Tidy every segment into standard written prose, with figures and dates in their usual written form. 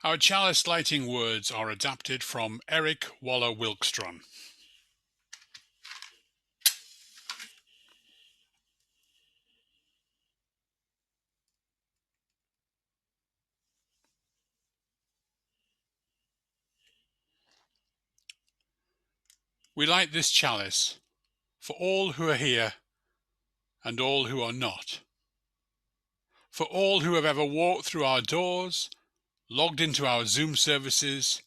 Our chalice lighting words are adapted from Eric Waller Wilkstron. We light this chalice for all who are here and all who are not, for all who have ever walked through our doors, logged into our Zoom services,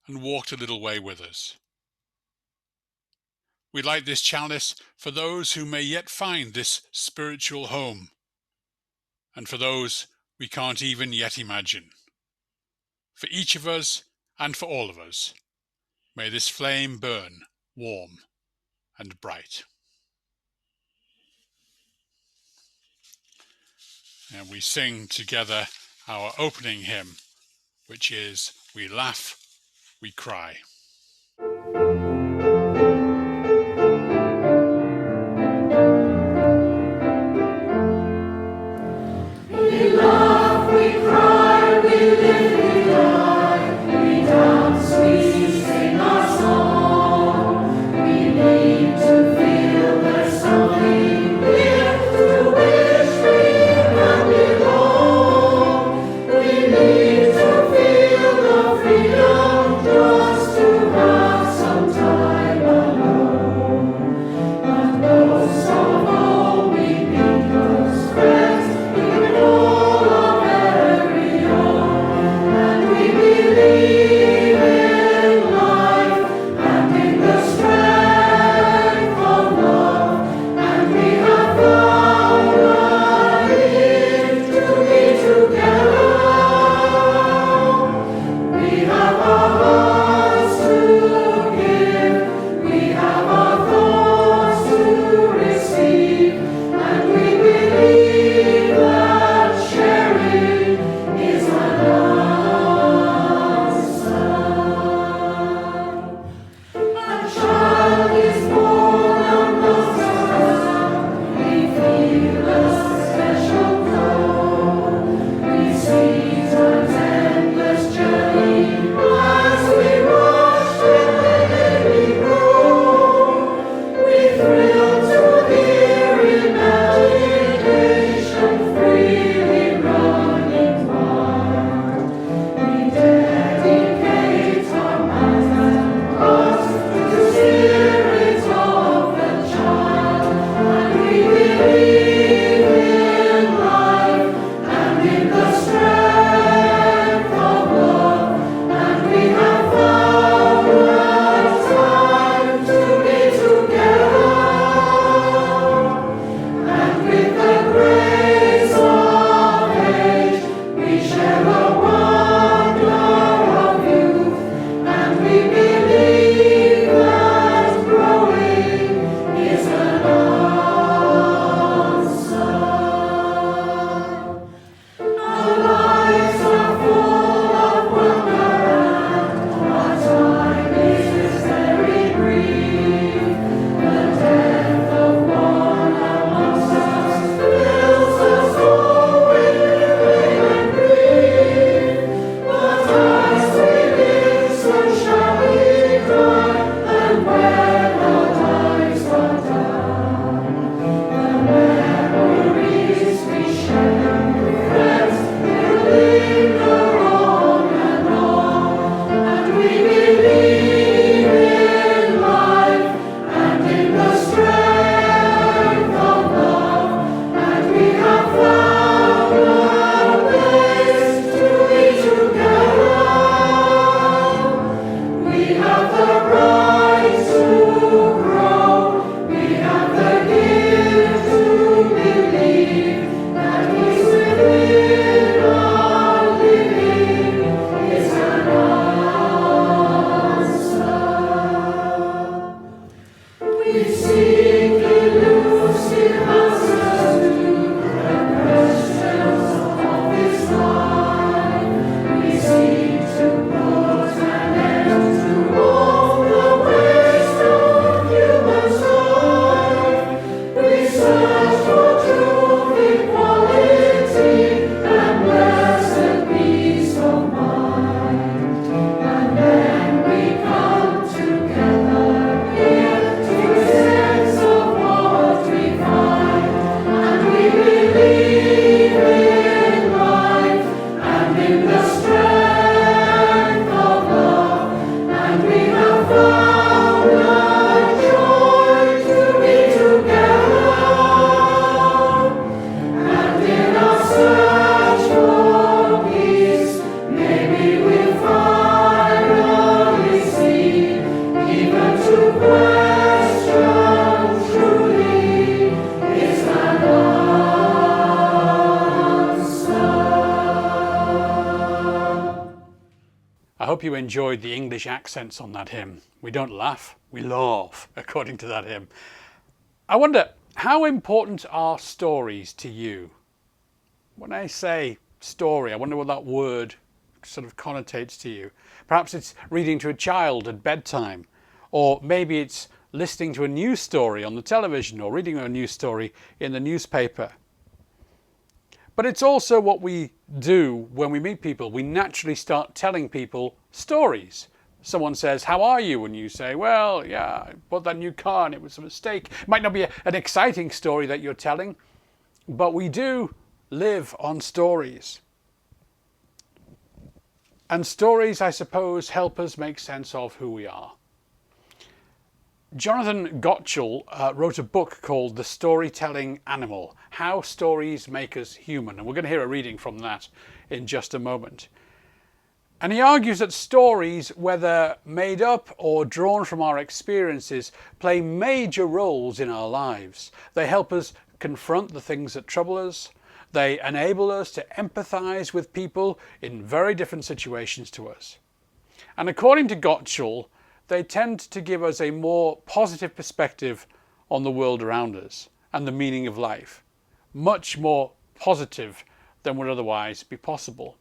and walked a little way with us. We light this chalice for those who may yet find this spiritual home, and for those we can't even yet imagine. For each of us and for all of us, may this flame burn warm and bright. And we sing together our opening hymn, which is We Laugh, We Cry. We laugh, we cry, we live, we die, we dance, we sing our song. We need to feel there's something here to which we can belong. We need to feel the freedom just to hope you enjoyed the English accents on that hymn. We don't laugh, we laugh, according to that hymn. I wonder, how important are stories to you? When I say story, I wonder what that word sort of connotates to you. Perhaps it's reading to a child at bedtime, or maybe it's listening to a news story on the television, or reading a news story in the newspaper. But it's also what we do when we meet people. We naturally start telling people stories. Someone says, "How are you?" And you say, "Well, yeah, I bought that new car and it was a mistake." It might not be an exciting story that you're telling, but we do live on stories. And stories, I suppose, help us make sense of who we are. Jonathan Gottschall wrote a book called The Storytelling Animal, How Stories Make Us Human. And we're going to hear a reading from that in just a moment. And he argues that stories, whether made up or drawn from our experiences, play major roles in our lives. They help us confront the things that trouble us. They enable us to empathize with people in very different situations to us. And according to Gottschall, they tend to give us a more positive perspective on the world around us and the meaning of life. Much more positive than would otherwise be possible.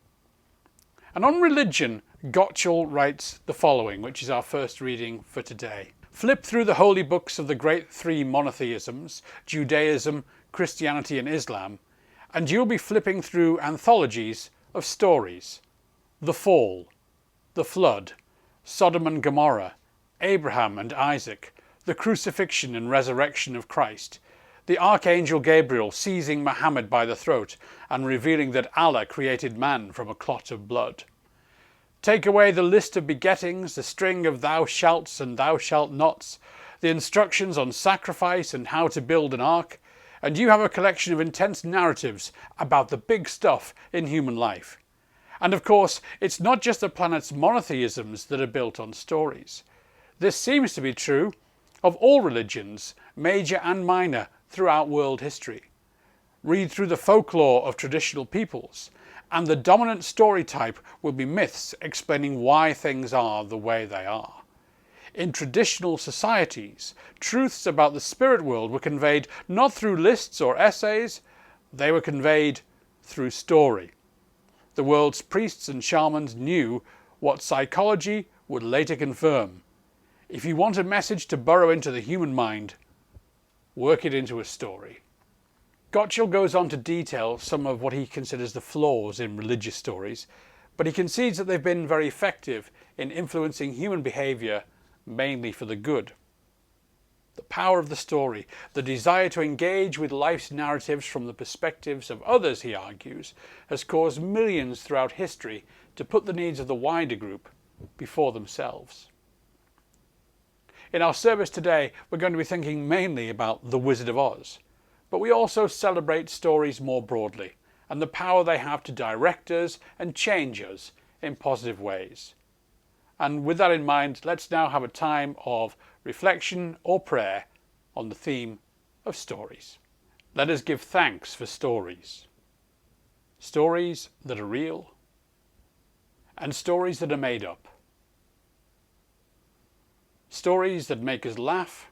And on religion, Gottschall writes the following, which is our first reading for today. Flip through the holy books of the great three monotheisms, Judaism, Christianity and Islam, and you'll be flipping through anthologies of stories. The Fall, the Flood, Sodom and Gomorrah, Abraham and Isaac, the crucifixion and resurrection of Christ, the Archangel Gabriel seizing Muhammad by the throat and revealing that Allah created man from a clot of blood. Take away the list of begettings, the string of thou shalts and thou shalt nots, the instructions on sacrifice and how to build an ark, and you have a collection of intense narratives about the big stuff in human life. And of course, it's not just the planet's monotheisms that are built on stories. This seems to be true of all religions, major and minor, throughout world history. Read through the folklore of traditional peoples, and the dominant story type will be myths explaining why things are the way they are. In traditional societies, truths about the spirit world were conveyed not through lists or essays, they were conveyed through story. The world's priests and shamans knew what psychology would later confirm. If you want a message to burrow into the human mind, work it into a story. Gottschall goes on to detail some of what he considers the flaws in religious stories, but he concedes that they've been very effective in influencing human behaviour, mainly for the good. The power of the story, the desire to engage with life's narratives from the perspectives of others, he argues, has caused millions throughout history to put the needs of the wider group before themselves. In our service today, we're going to be thinking mainly about The Wizard of Oz, but we also celebrate stories more broadly and the power they have to direct us and change us in positive ways. And with that in mind, let's now have a time of reflection or prayer on the theme of stories. Let us give thanks for stories. Stories that are real and stories that are made up. Stories that make us laugh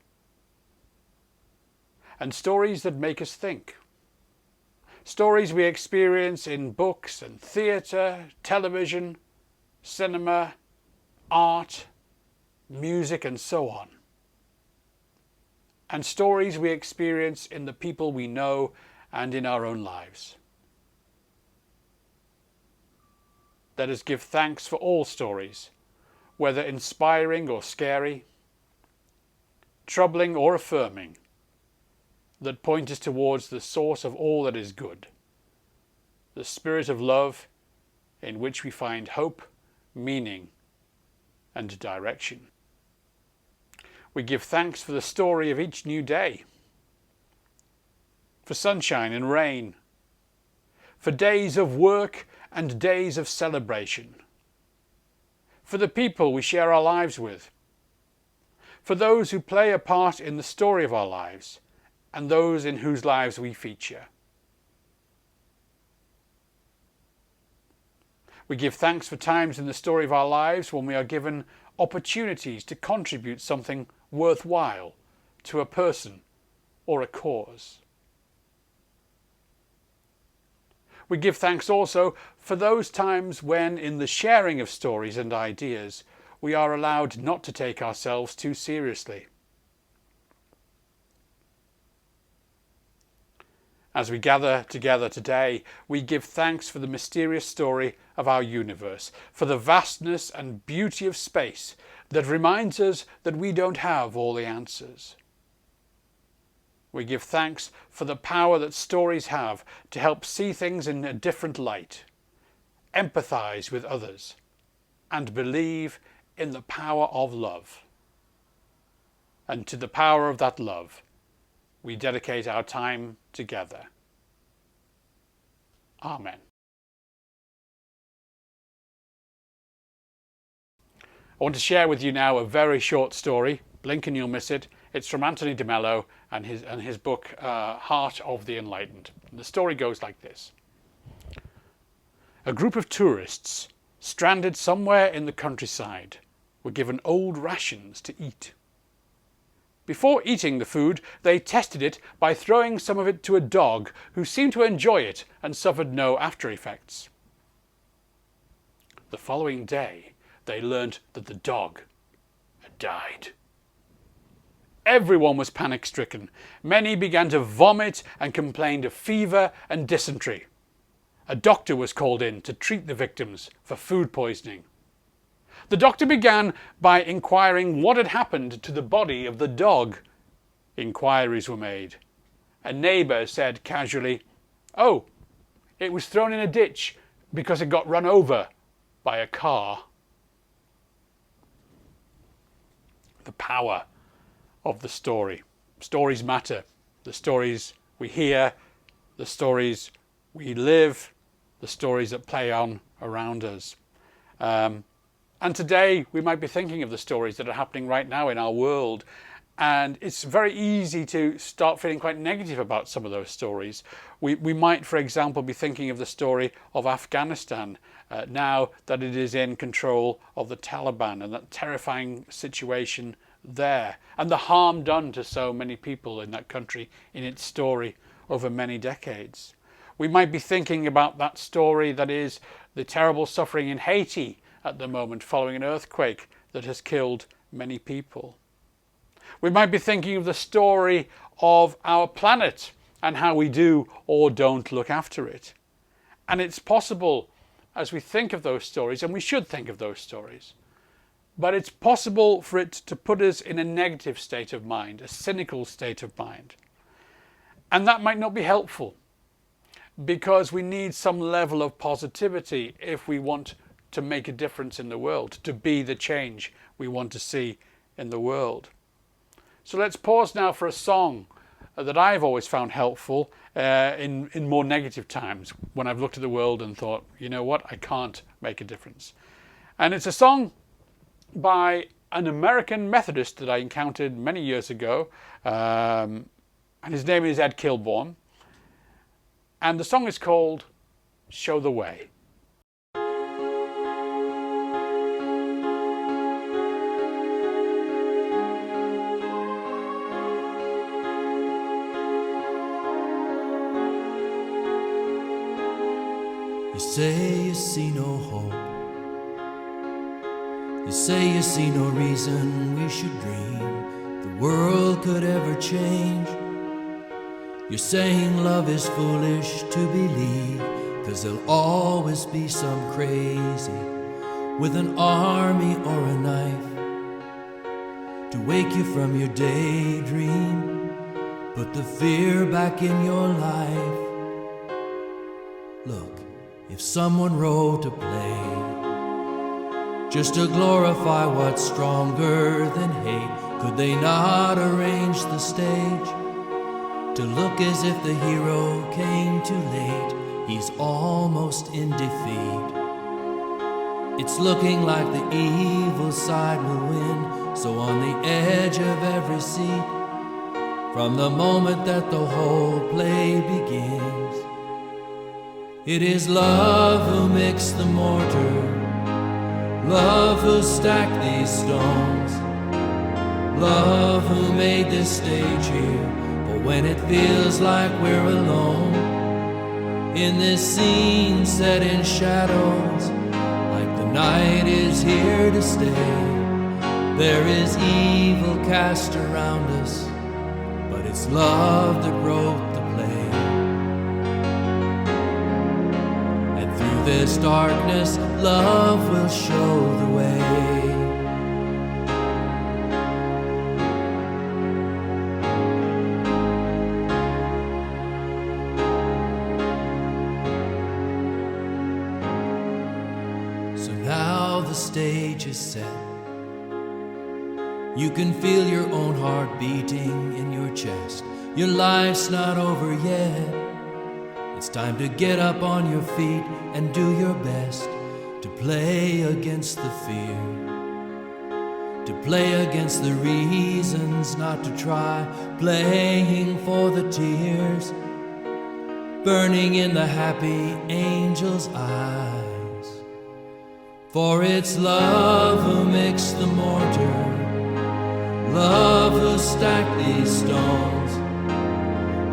and stories that make us think. Stories we experience in books and theatre, television, cinema, art, music and so on. And stories we experience in the people we know and in our own lives. Let us give thanks for all stories, whether inspiring or scary, troubling or affirming, that point us towards the source of all that is good, the spirit of love in which we find hope, meaning, and direction. We give thanks for the story of each new day, for sunshine and rain, for days of work and days of celebration, for the people we share our lives with, for those who play a part in the story of our lives and those in whose lives we feature. We give thanks for times in the story of our lives when we are given opportunities to contribute something worthwhile to a person or a cause. We give thanks also for those times when, in the sharing of stories and ideas, we are allowed not to take ourselves too seriously. As we gather together today, we give thanks for the mysterious story of our universe, for the vastness and beauty of space that reminds us that we don't have all the answers. We give thanks for the power that stories have to help see things in a different light, empathize with others, and believe in the power of love. And to the power of that love, we dedicate our time together. Amen. I want to share with you now a very short story. Blink and you'll miss it. It's from Anthony de Mello and his book Heart of the Enlightened. The story goes like this. A group of tourists stranded somewhere in the countryside were given old rations to eat. Before eating the food, they tested it by throwing some of it to a dog who seemed to enjoy it and suffered no after effects. The following day, they learned that the dog had died. Everyone was panic-stricken. Many began to vomit and complained of fever and dysentery. A doctor was called in to treat the victims for food poisoning. The doctor began by inquiring what had happened to the body of the dog. Inquiries were made. A neighbour said casually, "Oh, it was thrown in a ditch because it got run over by a car." The power of the story. Stories matter. The stories we hear, the stories we live, the stories that play on around us. And today we might be thinking of the stories that are happening right now in our world. And it's very easy to start feeling quite negative about some of those stories. We might, for example, be thinking of the story of Afghanistan now that it is in control of the Taliban, and that terrifying situation there, and the harm done to so many people in that country in its story over many decades. We might be thinking about that story that is the terrible suffering in Haiti at the moment following an earthquake that has killed many people. We might be thinking of the story of our planet and how we do or don't look after it. And it's possible, as we think of those stories, and we should think of those stories, but it's possible for it to put us in a negative state of mind, a cynical state of mind. And that might not be helpful, because we need some level of positivity if we want to make a difference in the world, to be the change we want to see in the world. So let's pause now for a song that I've always found helpful in more negative times, when I've looked at the world and thought, you know what, I can't make a difference. And it's a song by an American Methodist that I encountered many years ago, and his name is Ed Kilborn, and the song is called Show the Way. You say you see no hope. You say you see no reason we should dream the world could ever change. You're saying love is foolish to believe, 'cause there'll always be some crazy with an army or a knife to wake you from your daydream, put the fear back in your life. Look, if someone wrote a play just to glorify what's stronger than hate, could they not arrange the stage to look as if the hero came too late? He's almost in defeat. It's looking like the evil side will win, so on the edge of every seat, from the moment that the whole play begins, It is love who mixed the mortar, love who stacked these stones, love who made this stage here. But when it feels like we're alone, in this scene set in shadows, like the night is here to stay, there is evil cast around us, but it's love that wrote the play. And through this darkness, love will show the way. So now the stage is set. You can feel your own heart beating in your chest. Your life's not over yet. It's time to get up on your feet and do your best to play against the fear, to play against the reasons not to try, playing for the tears burning in the happy angel's eyes. For it's love who mixed the mortar, love who stacked these stones,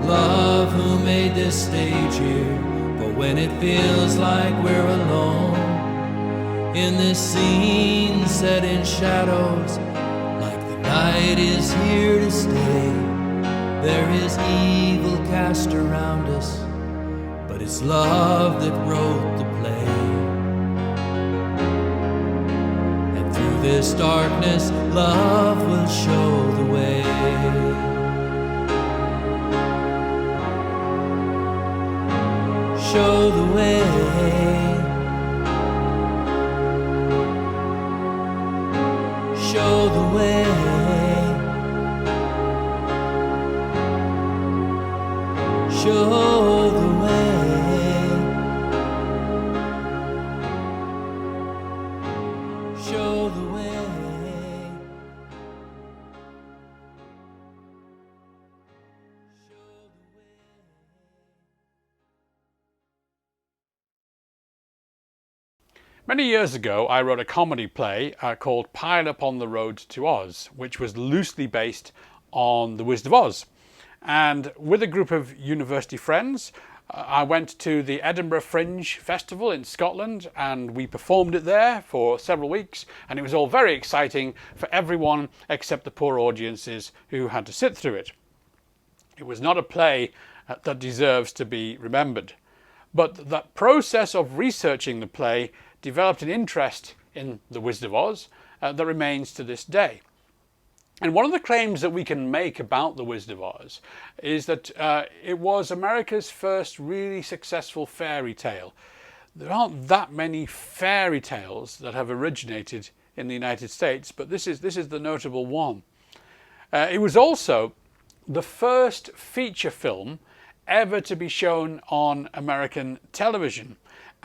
love who made this stage here. But when it feels like we're alone, in this scene set in shadows, like the night is here to stay, there is evil cast around us, but it's love that wrote the play. This darkness, love will show the way. Show the way. Show the way. Show the way. Show the way. Many years ago, I wrote a comedy play called Pile Up on the Road to Oz, which was loosely based on The Wizard of Oz. And with a group of university friends, I went to the Edinburgh Fringe Festival in Scotland, and we performed it there for several weeks, and it was all very exciting for everyone except the poor audiences who had to sit through it. It was not a play that deserves to be remembered, but that process of researching the play developed an interest in The Wizard of Oz that remains to this day. And one of the claims that we can make about The Wizard of Oz is that it was America's first really successful fairy tale. There aren't that many fairy tales that have originated in the United States, but this is the notable one. It was also the first feature film ever to be shown on American television.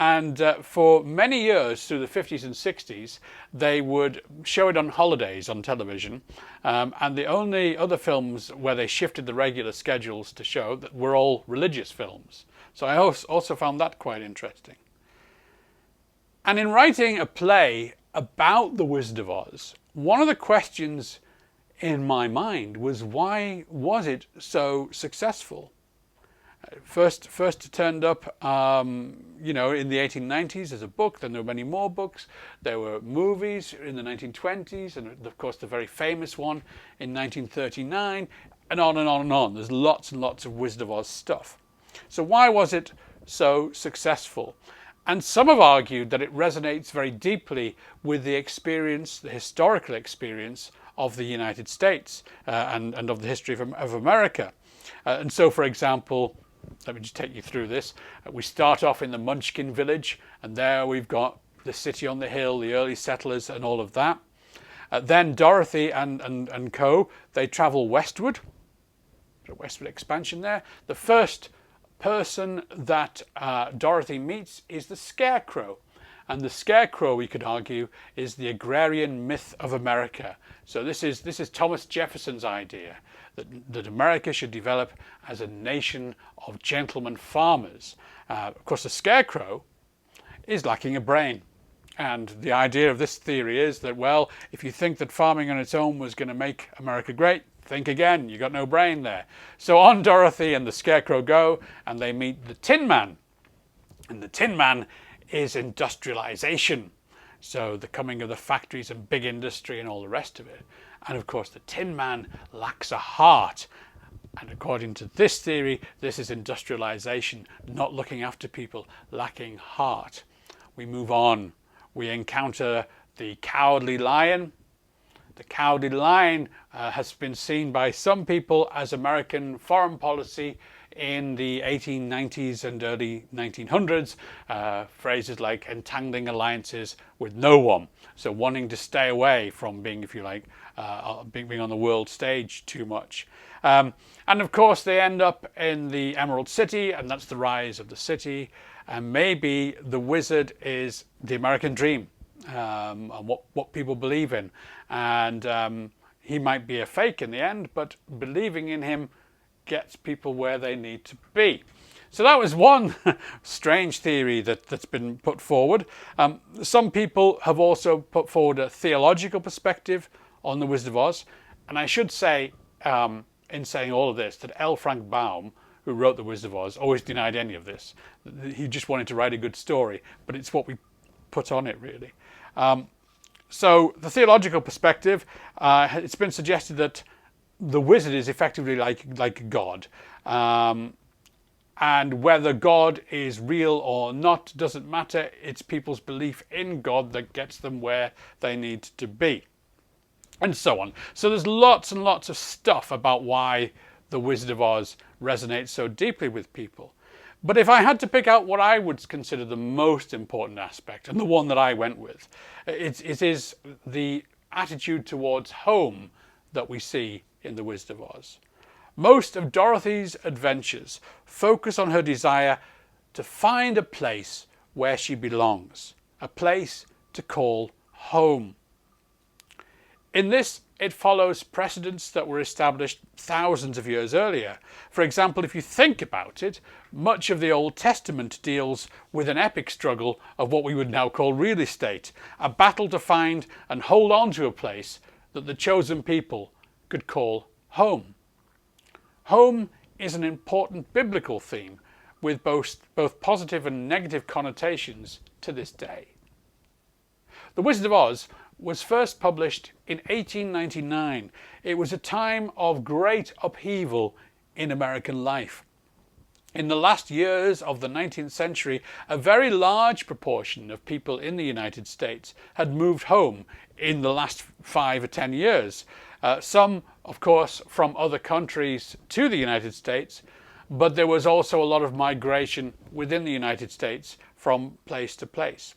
And for many years, through the 50s and 60s, they would show it on holidays on television. And the only other films where they shifted the regular schedules to show that were all religious films. So I also found that quite interesting. And in writing a play about The Wizard of Oz, one of the questions in my mind was, why was it so successful? First it turned up, in the 1890s as a book. Then there were many more books. There were movies in the 1920s, and of course the very famous one in 1939, and on and on and on. There's lots and lots of Wizard of Oz stuff. So why was it so successful? And some have argued that it resonates very deeply with the experience, the historical experience of the United States and of the history of America. And so, for example, let me just take you through this. We start off in the Munchkin village, and there we've got the city on the hill, the early settlers and all of that. Then Dorothy and co, they travel westward. Westward expansion there. The first person that Dorothy meets is the Scarecrow. And the scarecrow, we could argue, is the agrarian myth of America. So this is Thomas Jefferson's idea that America should develop as a nation of gentlemen farmers. Of course, the scarecrow is lacking a brain. And the idea of this theory is that, well, if you think that farming on its own was going to make America great, think again, you got no brain there. So on Dorothy and the Scarecrow go, and they meet the Tin Man. And the Tin Man is industrialization. So the coming of the factories and big industry and all the rest of it. And of course, the Tin Man lacks a heart. And according to this theory, this is industrialization, not looking after people, lacking heart. We move on. We encounter the Cowardly Lion. The Cowardly Lion has been seen by some people as American foreign policy in the 1890s and early 1900s. Phrases like entangling alliances with no one. So wanting to stay away from being, if you like, being on the world stage too much. And of course they end up in the Emerald City, and that's the rise of the city. And maybe the wizard is the American dream, and what people believe in. And he might be a fake in the end, but believing in him gets people where they need to be. So that was one strange theory that's been put forward. Some people have also put forward a theological perspective on the Wizard of Oz. And I should say, in saying all of this, that L. Frank Baum, who wrote The Wizard of Oz, always denied any of this. He just wanted to write a good story, but it's what we put on it, really. So the theological perspective, it's been suggested that the wizard is effectively like God. And whether God is real or not doesn't matter. It's people's belief in God that gets them where they need to be. And so on. So there's lots and lots of stuff about why The Wizard of Oz resonates so deeply with people. But if I had to pick out what I would consider the most important aspect, and the one that I went with, it is the attitude towards home that we see in The Wizard of Oz. Most of Dorothy's adventures focus on her desire to find a place where she belongs, a place to call home. In this, it follows precedents that were established thousands of years earlier. For example, if you think about it, much of the Old Testament deals with an epic struggle of what we would now call real estate, a battle to find and hold on to a place that the chosen people could call home. Home is an important biblical theme with both positive and negative connotations to this day. The Wizard of Oz was first published in 1899. It was a time of great upheaval in American life. In the last years of the 19th century, a very large proportion of people in the United States had moved home in the last 5 or 10 years. Some, of course, from other countries to the United States, but there was also a lot of migration within the United States from place to place.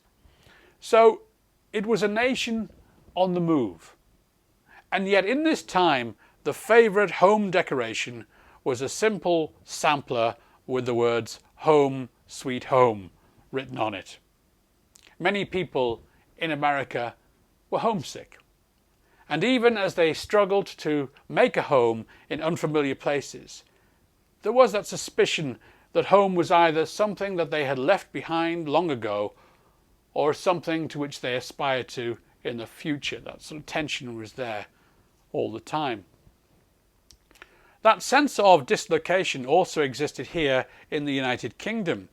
So it was a nation on the move. And yet in this time, the favourite home decoration was a simple sampler with the words "Home, Sweet Home" written on it. Many people in America were homesick. And even as they struggled to make a home in unfamiliar places, there was that suspicion that home was either something that they had left behind long ago or something to which they aspired to in the future. That sort of tension was there all the time. That sense of dislocation also existed here in the United Kingdom.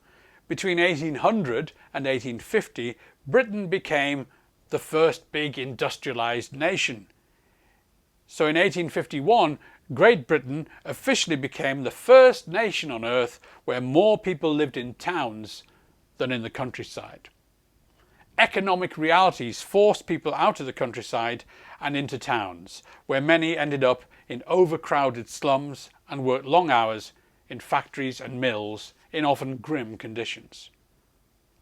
Between 1800 and 1850, Britain became the first big industrialised nation. So in 1851, Great Britain officially became the first nation on earth where more people lived in towns than in the countryside. Economic realities forced people out of the countryside and into towns, where many ended up in overcrowded slums and worked long hours in factories and mills in often grim conditions.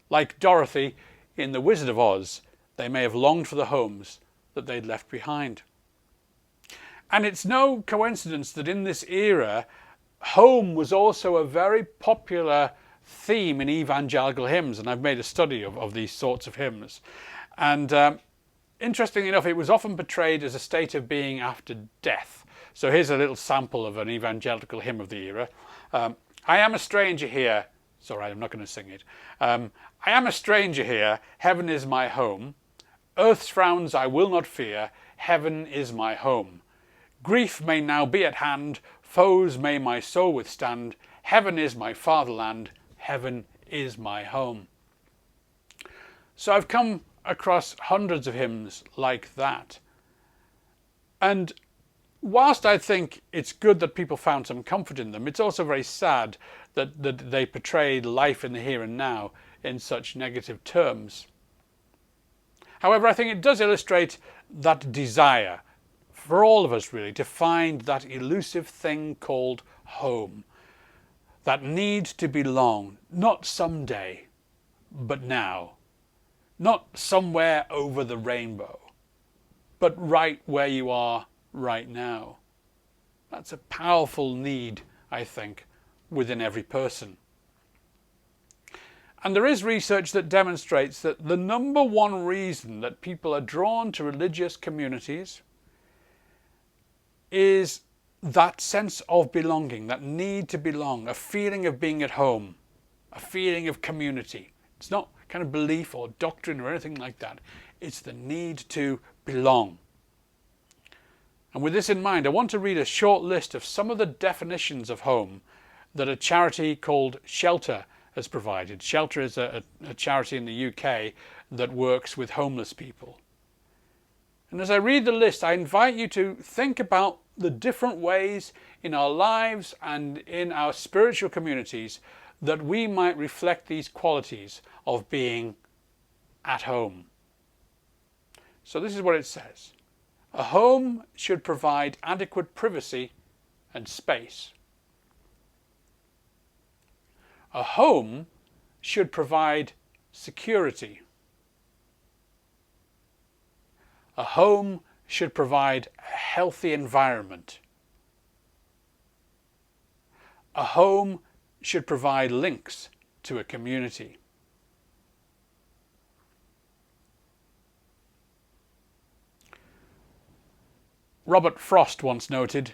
Like Dorothy in The Wizard of Oz, they may have longed for the homes that they'd left behind. And it's no coincidence that in this era, home was also a very popular theme in evangelical hymns, and I've made a study of these sorts of hymns. And interestingly enough, it was often portrayed as a state of being after death. So here's a little sample of an evangelical hymn of the era. I am a stranger here. It's all right, I'm not going to sing it. I am a stranger here. Heaven is my home. Earth's frowns I will not fear. Heaven is my home. Grief may now be at hand. Foes may my soul withstand. Heaven is my fatherland. Heaven is my home. So I've come across hundreds of hymns like that. And whilst I think it's good that people found some comfort in them, it's also very sad that they portrayed life in the here and now in such negative terms. However, I think it does illustrate that desire for all of us really to find that elusive thing called home, that need to belong, not someday, but now, not somewhere over the rainbow, but right where you are right now. That's a powerful need, I think, within every person. And there is research that demonstrates that the number one reason that people are drawn to religious communities is that sense of belonging, that need to belong, a feeling of being at home, a feeling of community. It's not kind of belief or doctrine or anything like that. It's the need to belong. And with this in mind, I want to read a short list of some of the definitions of home that a charity called Shelter has provided. Shelter is a charity in the UK that works with homeless people. And as I read the list, I invite you to think about the different ways in our lives and in our spiritual communities that we might reflect these qualities of being at home. So this is what it says. A home should provide adequate privacy and space. A home should provide security. A home should provide a healthy environment. A home should provide links to a community. Robert Frost once noted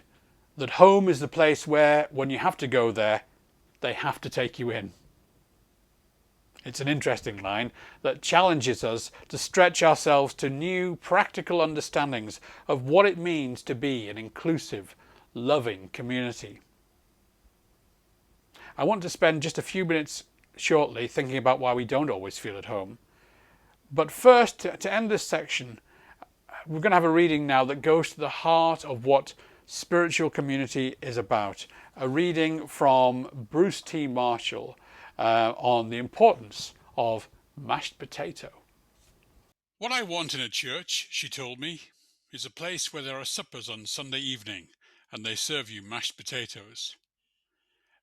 that home is the place where, when you have to go there, they have to take you in. It's an interesting line that challenges us to stretch ourselves to new practical understandings of what it means to be an inclusive, loving community. I want to spend just a few minutes shortly thinking about why we don't always feel at home. But first, to end this section, we're going to have a reading now that goes to the heart of what spiritual community is about. A reading from Bruce T. Marshall on the importance of mashed potato. What I want in a church, she told me, is a place where there are suppers on Sunday evening and they serve you mashed potatoes.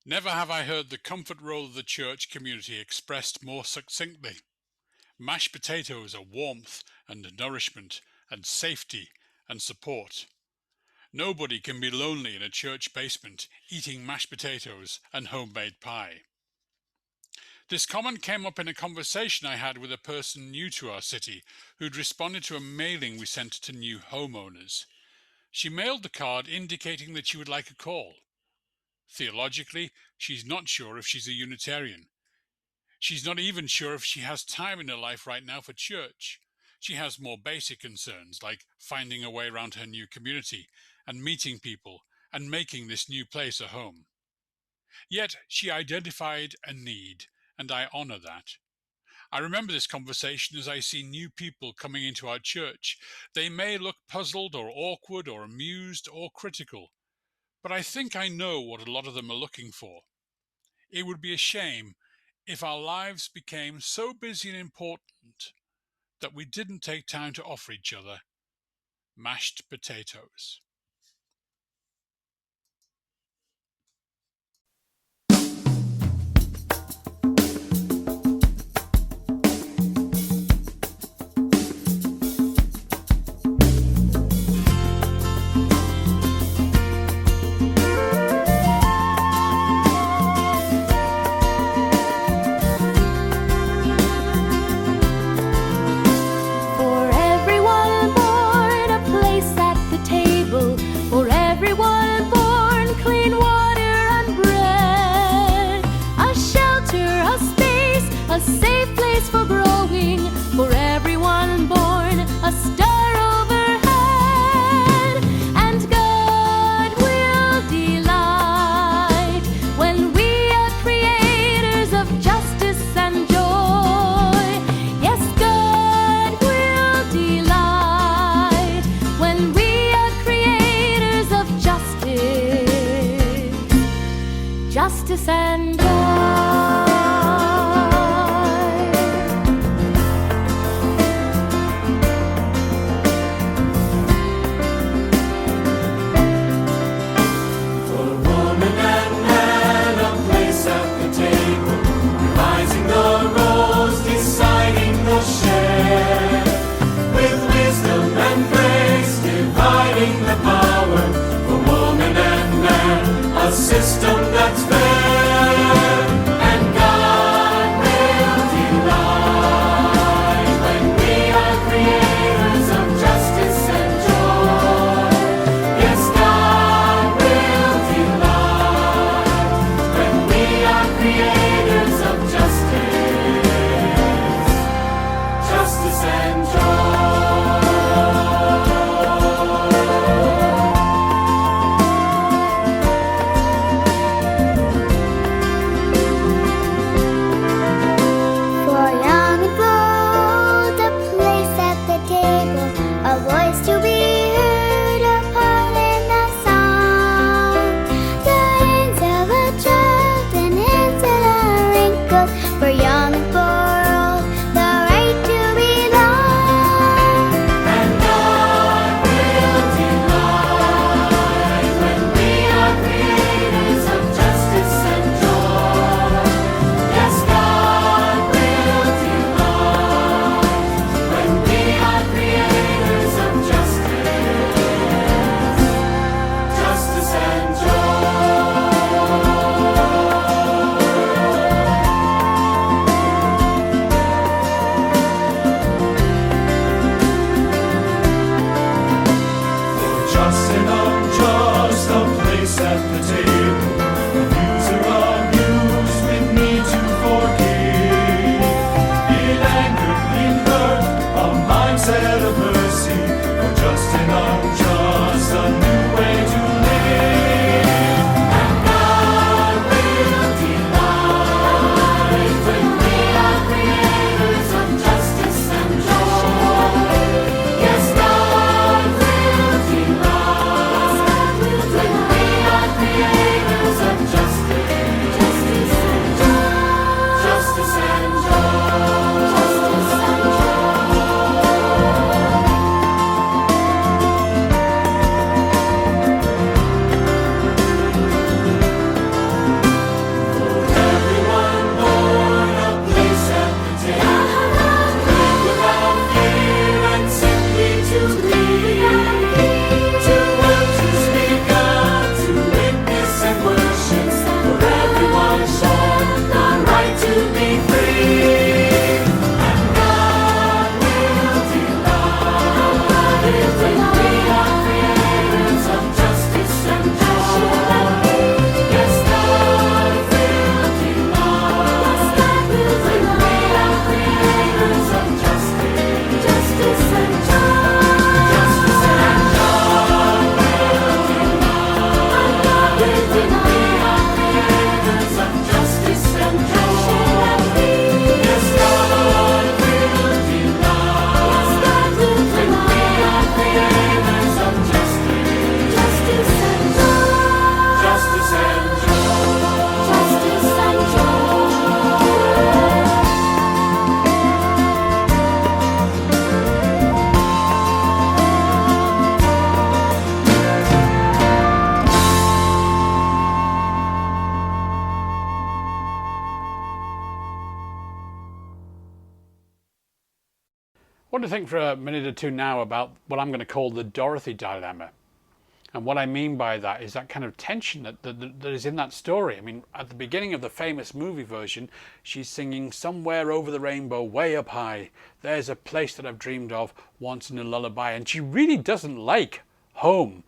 Never have I heard the comfort role of the church community expressed more succinctly. Mashed potatoes are warmth and nourishment and safety and support. Nobody can be lonely in a church basement eating mashed potatoes and homemade pie. This comment came up in a conversation I had with a person new to our city who'd responded to a mailing we sent to new homeowners. She mailed the card indicating that she would like a call. Theologically, she's not sure if she's a Unitarian. She's not even sure if she has time in her life right now for church. She has more basic concerns like finding a way around her new community and meeting people and making this new place a home. Yet she identified a need, and I honor that. I remember this conversation as I see new people coming into our church. They may look puzzled or awkward or amused or critical, but I think I know what a lot of them are looking for. It would be a shame if our lives became so busy and important that we didn't take time to offer each other mashed potatoes. justice and joy. For woman and man, a place at the table, revising the roles, deciding the share, with wisdom and grace, dividing the power. For woman and man, a system that's fair, and God will delight when we are creators of justice and joy. Yes, God will delight when we are creators of justice and joy. For young and bold, a place at the table, a voice to be heard, a part in a song. The hands of a child and hands that are wrinkled, for young and bold, the right to belong. And God will delight when we are creators of justice and joy. Yes, God will delight when we are creators of justice and For just and unjust, a place at the table, abuser abused with need to forgive. In anger, in hurt, a mindset of mercy. For just and unjust, a new way to live. And God will delight when we are creators of justice and joy. Yes, God will delight when we are creators of justice and joy. Justice and joy. Everyone born a place at the table, live without fear and simply to live, to work, to speak out, to witness and worship. For everyone born the right to be free, and God will delight when we are creators of justice and joy. Yes, God will delight when we are creators of justice and joy. Justice and joy will delight when we are creators of justice and joy. Yes, God will delight when we are creators of justice and joy. Justice and I want to think for a minute or two now about what I'm going to call the Dorothy dilemma. And what I mean by that is that kind of tension that is in that story. I mean, at the beginning of the famous movie version, she's singing "Somewhere Over the Rainbow, Way Up High. There's a place that I've dreamed of once in a lullaby." And she really doesn't like home.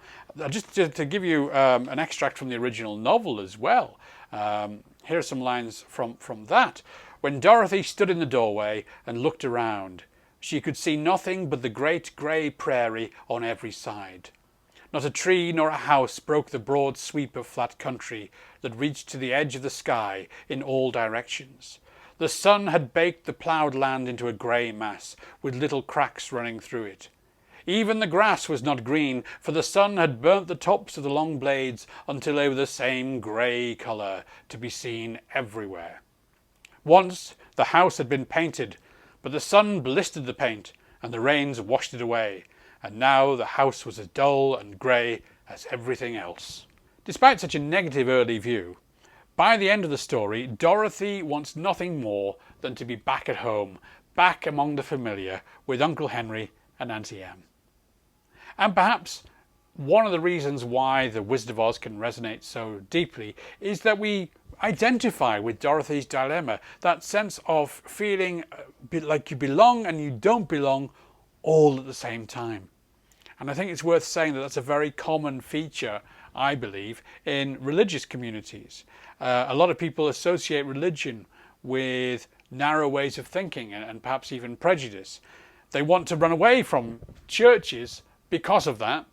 Just to give you an extract from the original novel as well. Here are some lines from that. When Dorothy stood in the doorway and looked around, she could see nothing but the great grey prairie on every side. Not a tree nor a house broke the broad sweep of flat country that reached to the edge of the sky in all directions. The sun had baked the ploughed land into a grey mass, with little cracks running through it. Even the grass was not green, for the sun had burnt the tops of the long blades until they were the same grey colour, to be seen everywhere. Once the house had been painted, but the sun blistered the paint and the rains washed it away, and now the house was as dull and grey as everything else. Despite such a negative early view, by the end of the story, Dorothy wants nothing more than to be back at home, back among the familiar, with Uncle Henry and Auntie Em. And perhaps one of the reasons why The Wizard of Oz can resonate so deeply is that we identify with Dorothy's dilemma, that sense of feeling like you belong and you don't belong all at the same time. And I think it's worth saying that that's a very common feature, I believe, in religious communities. A lot of people associate religion with narrow ways of thinking and perhaps even prejudice. They want to run away from churches because of that,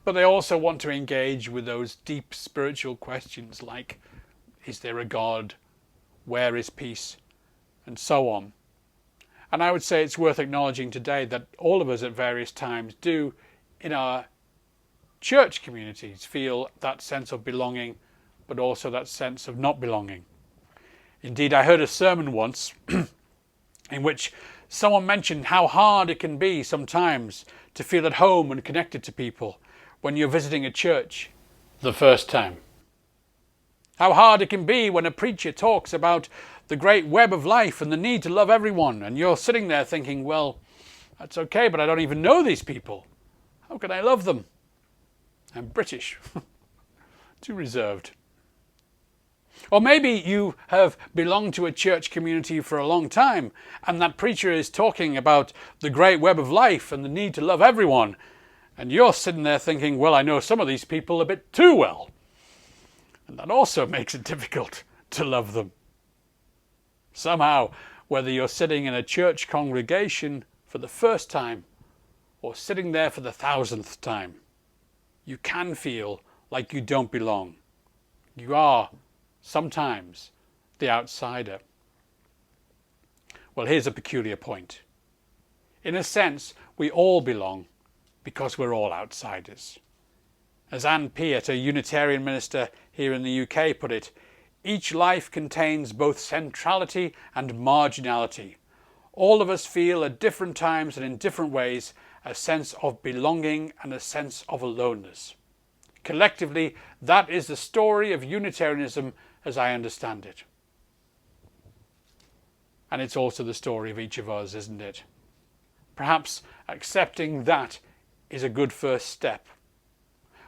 but they also want to engage with those deep spiritual questions like, is there a God? Where is peace? And so on. And I would say it's worth acknowledging today that all of us at various times do, in our church communities, feel that sense of belonging, but also that sense of not belonging. Indeed, I heard a sermon once in which someone mentioned how hard it can be sometimes to feel at home and connected to people when you're visiting a church the first time. How hard it can be when a preacher talks about the great web of life and the need to love everyone, and you're sitting there thinking, well, that's okay, but I don't even know these people. How can I love them? I'm British. Too reserved. Or maybe you have belonged to a church community for a long time, and that preacher is talking about the great web of life and the need to love everyone, and you're sitting there thinking, well, I know some of these people a bit too well. And that also makes it difficult to love them. Somehow, whether you're sitting in a church congregation for the first time or sitting there for the 1000th time, you can feel like you don't belong. You are sometimes the outsider. Well, here's a peculiar point. In a sense, we all belong because we're all outsiders. As Anne Peart, a Unitarian minister here in the UK, put it, each life contains both centrality and marginality. All of us feel at different times and in different ways a sense of belonging and a sense of aloneness. Collectively, that is the story of Unitarianism as I understand it. And it's also the story of each of us, isn't it? Perhaps accepting that is a good first step.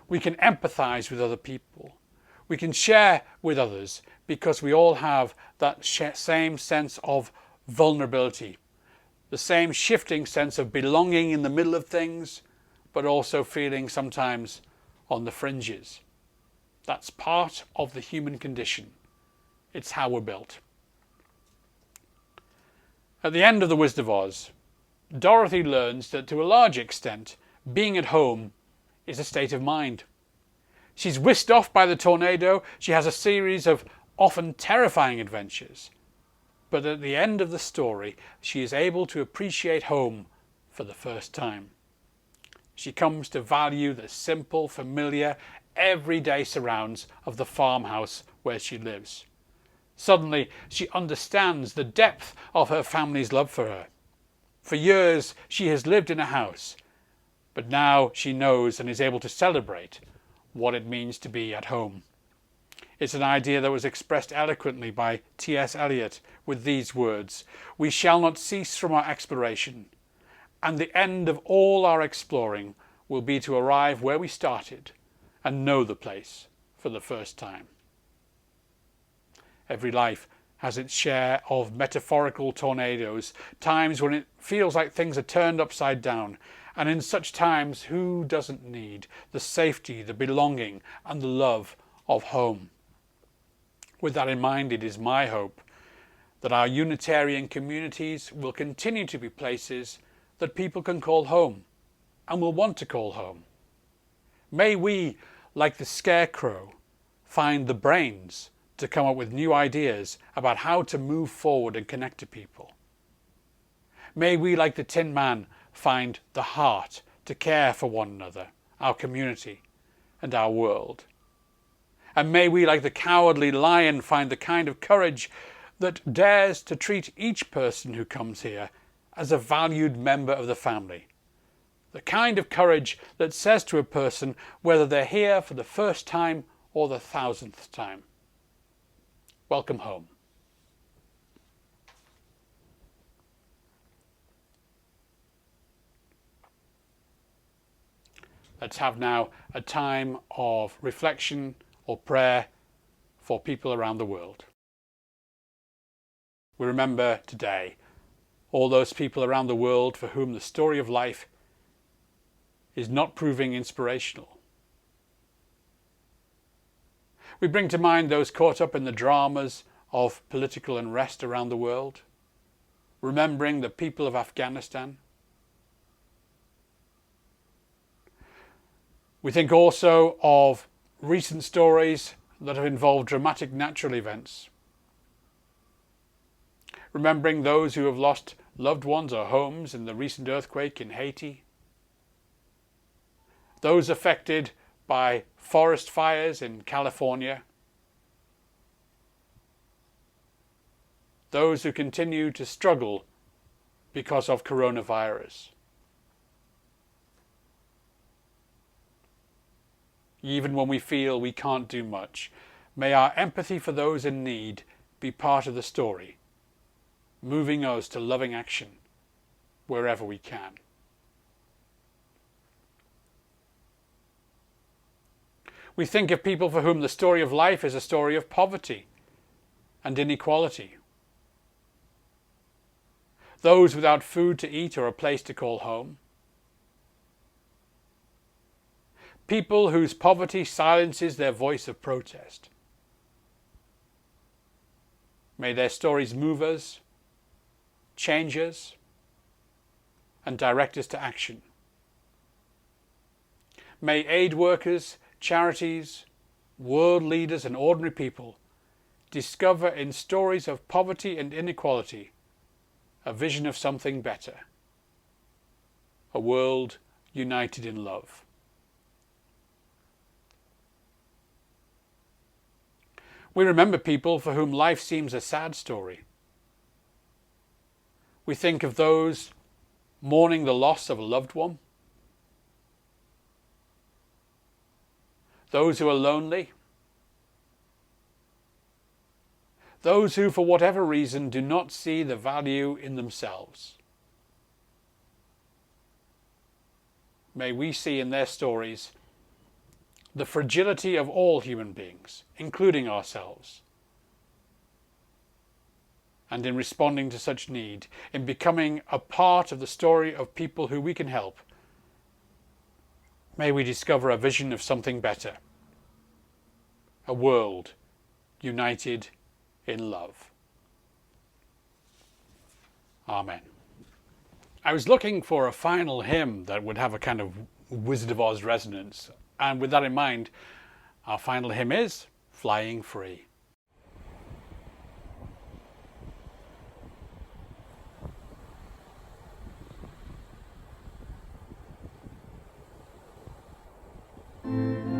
We can empathize with other people. We can share with others because we all have that same sense of vulnerability, the same shifting sense of belonging in the middle of things, but also feeling sometimes on the fringes. That's part of the human condition. It's how we're built. At the end of The Wizard of Oz, Dorothy learns that to a large extent, being at home is a state of mind. She's whisked off by the tornado. She has a series of often terrifying adventures. But at the end of the story, she is able to appreciate home for the first time. She comes to value the simple, familiar, everyday surrounds of the farmhouse where she lives. Suddenly, she understands the depth of her family's love for her. For years, she has lived in a house, but now she knows and is able to celebrate what it means to be at home. It's an idea that was expressed eloquently by T.S. Eliot with these words, "We shall not cease from our exploration, and the end of all our exploring will be to arrive where we started and know the place for the first time." Every life has its share of metaphorical tornadoes, times when it feels like things are turned upside down, and in such times, who doesn't need the safety, the belonging, and the love of home? With that in mind, it is my hope that our Unitarian communities will continue to be places that people can call home and will want to call home. May we, like the Scarecrow, find the brains to come up with new ideas about how to move forward and connect to people. May we, like the Tin Man, find the heart to care for one another, our community, and our world. And may we, like the cowardly lion, find the kind of courage that dares to treat each person who comes here as a valued member of the family. The kind of courage that says to a person whether they're here for the first time or the 1000th time, welcome home. Let's have now a time of reflection or prayer for people around the world. We remember today all those people around the world for whom the story of life is not proving inspirational. We bring to mind those caught up in the dramas of political unrest around the world, remembering the people of Afghanistan. We think also of recent stories that have involved dramatic natural events, remembering those who have lost loved ones or homes in the recent earthquake in Haiti, those affected by forest fires in California, those who continue to struggle because of coronavirus. Even when we feel we can't do much, may our empathy for those in need be part of the story, moving us to loving action wherever we can. We think of people for whom the story of life is a story of poverty and inequality. Those without food to eat or a place to call home. People whose poverty silences their voice of protest. May their stories move us, change us, and direct us to action. May aid workers, charities, world leaders, and ordinary people discover in stories of poverty and inequality a vision of something better, a world united in love. We remember people for whom life seems a sad story. We think of those mourning the loss of a loved one, those who are lonely, those who for whatever reason do not see the value in themselves. May we see in their stories the fragility of all human beings, including ourselves. And in responding to such need, in becoming a part of the story of people who we can help, may we discover a vision of something better, a world united in love. Amen. I was looking for a final hymn that would have a kind of Wizard of Oz resonance. And with that in mind, our final hymn is Flying Free. Sea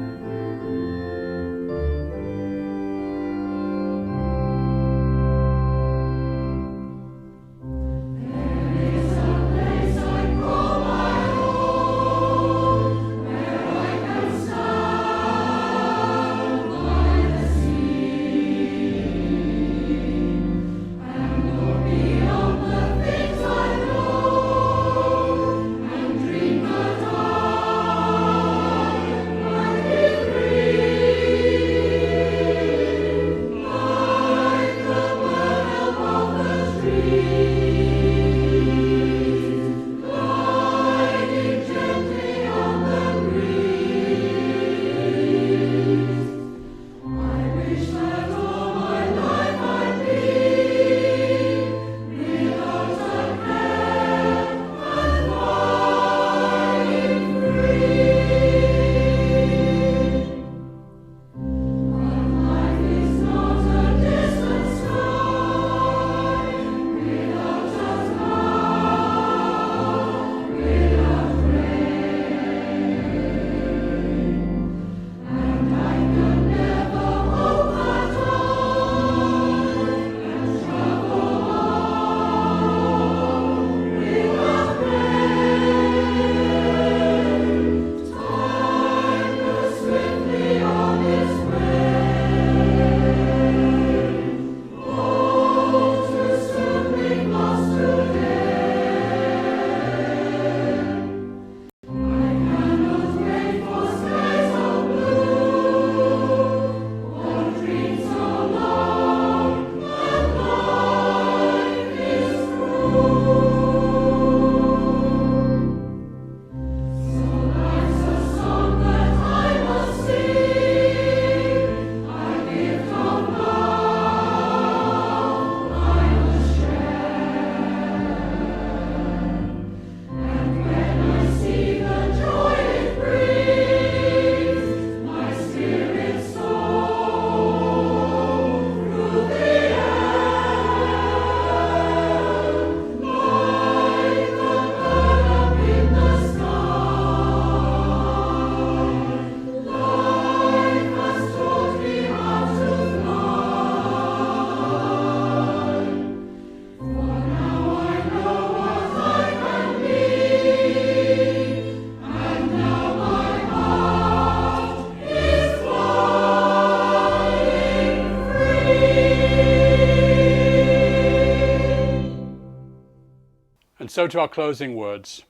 And so to our closing words.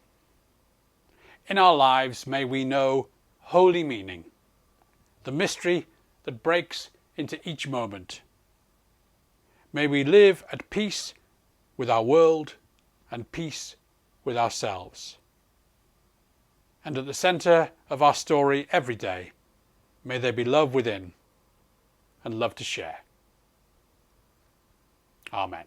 In our lives may we know holy meaning, the mystery that breaks into each moment. May we live at peace with our world and peace with ourselves. And at the centre of our story every day, may there be love within and love to share. Amen.